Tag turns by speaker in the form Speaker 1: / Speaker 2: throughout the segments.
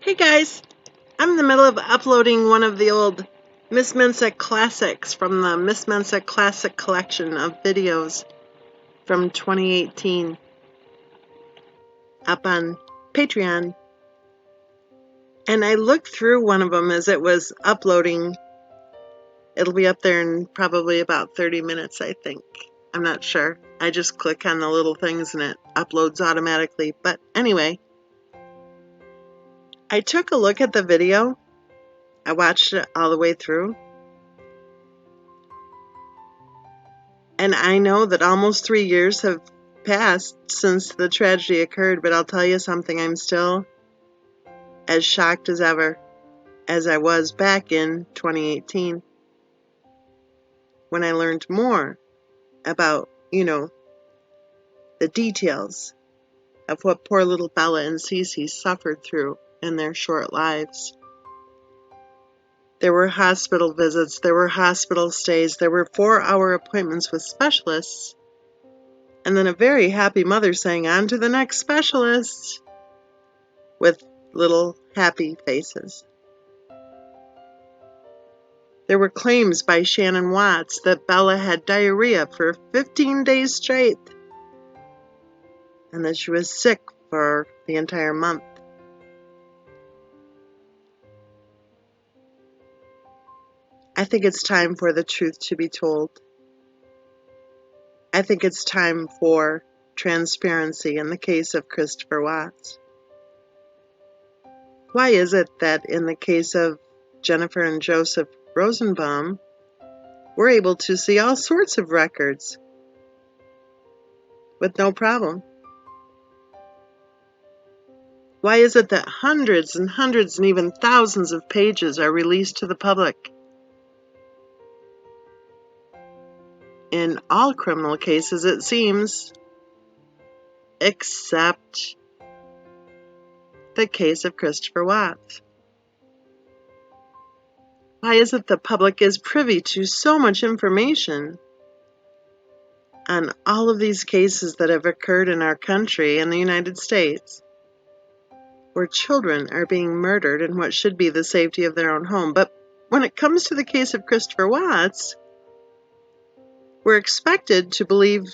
Speaker 1: Hey guys, I'm in the middle of uploading one of the old Miss Mensa classics from the Miss Mensa Classic collection of videos from 2018 up on Patreon. And I looked through one of them as it was uploading. It'll be up there in probably about 30 minutes, I think. I'm not sure. I just click on the little things and it uploads automatically. But anyway, I took a look at the video. I watched it all the way through. And I know that almost 3 years have passed since the tragedy occurred, but I'll tell you something, I'm still as shocked as ever as I was back in 2018 when I learned more about, the details of what poor little Bella and Cece suffered through in their short lives. There were hospital visits, there were hospital stays, there were 4-hour appointments with specialists, and then a very happy mother saying, "On to the next specialist," with little happy faces. There were claims by Shannon Watts that Bella had diarrhea for 15 days straight and that she was sick for the entire month. I think it's time for the truth to be told. I think it's time for transparency in the case of Christopher Watts. Why is it that in the case of Jennifer and Joseph Rosenbaum, we're able to see all sorts of records with no problem? Why is it that hundreds and hundreds and even thousands of pages are released to the public? In all criminal cases, it seems, except the case of Christopher Watts. Why is it the public is privy to so much information on all of these cases that have occurred in our country, in the United States, where children are being murdered in what should be the safety of their own home? But when it comes to the case of Christopher Watts, we're expected to believe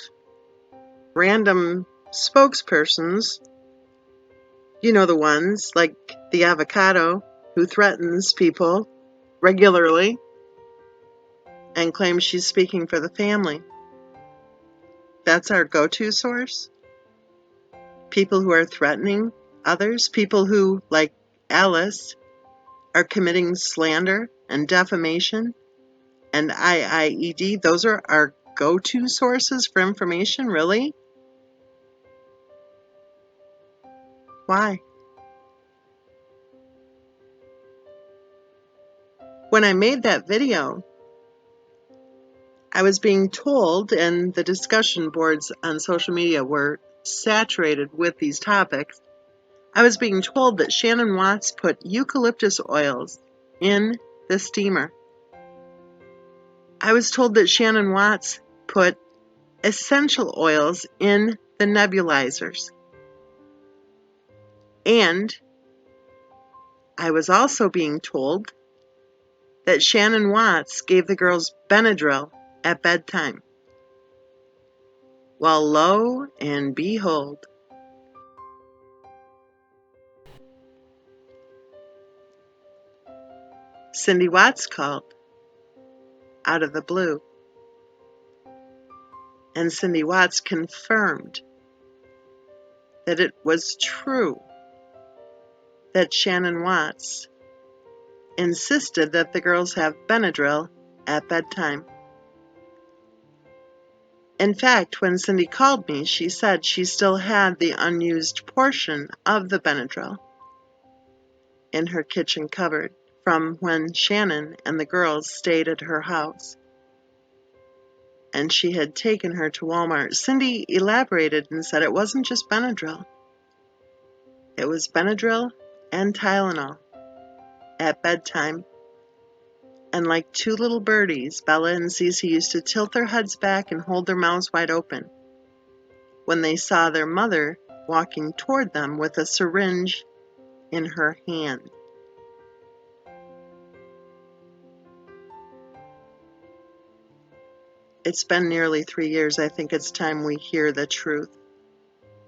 Speaker 1: random spokespersons, the ones like the avocado who threatens people regularly and claims she's speaking for the family. That's our go-to source? People who are threatening others, people who, like Alice, are committing slander and defamation and IIED, those are our go-to sources for information, really? Why? When I made that video, I was being told, and the discussion boards on social media were saturated with these topics, I was being told that Shannon Watts put eucalyptus oils in the steamer. I was told that Shannon Watts put essential oils in the nebulizers. And I was also being told that Shannon Watts gave the girls Benadryl at bedtime. Well, lo and behold, Cindy Watts called out of the blue. And Cindy Watts confirmed that it was true that Shannon Watts insisted that the girls have Benadryl at bedtime. In fact, when Cindy called me, she said she still had the unused portion of the Benadryl in her kitchen cupboard from when Shannon and the girls stayed at her house. And she had taken her to Walmart. Cindy elaborated and said it wasn't just Benadryl. It was Benadryl and Tylenol at bedtime. And like two little birdies, Bella and Cece used to tilt their heads back and hold their mouths wide open when they saw their mother walking toward them with a syringe in her hand. It's been nearly 3 years. I think it's time we hear the truth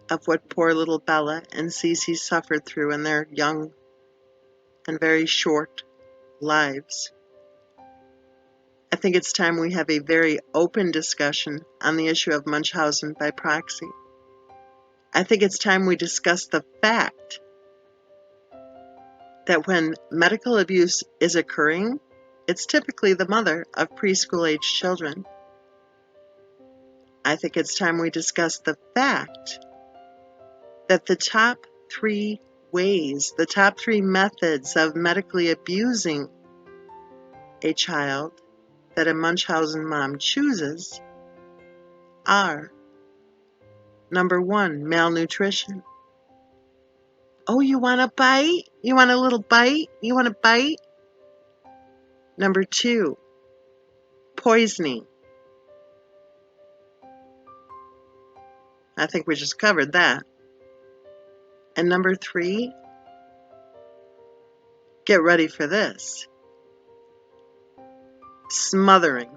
Speaker 1: of what poor little Bella and Cece suffered through in their young and very short lives. I think it's time we have a very open discussion on the issue of Munchausen by proxy. I think it's time we discuss the fact that when medical abuse is occurring, it's typically the mother of preschool-age children. I think it's time we discuss the fact that the top 3 ways, the top 3 methods of medically abusing a child that a Munchausen mom chooses are: number 1, malnutrition. Oh, you want a bite? You want a little bite? You want a bite? Number 2, poisoning. I think we just covered that. And number 3, get ready for this, smothering.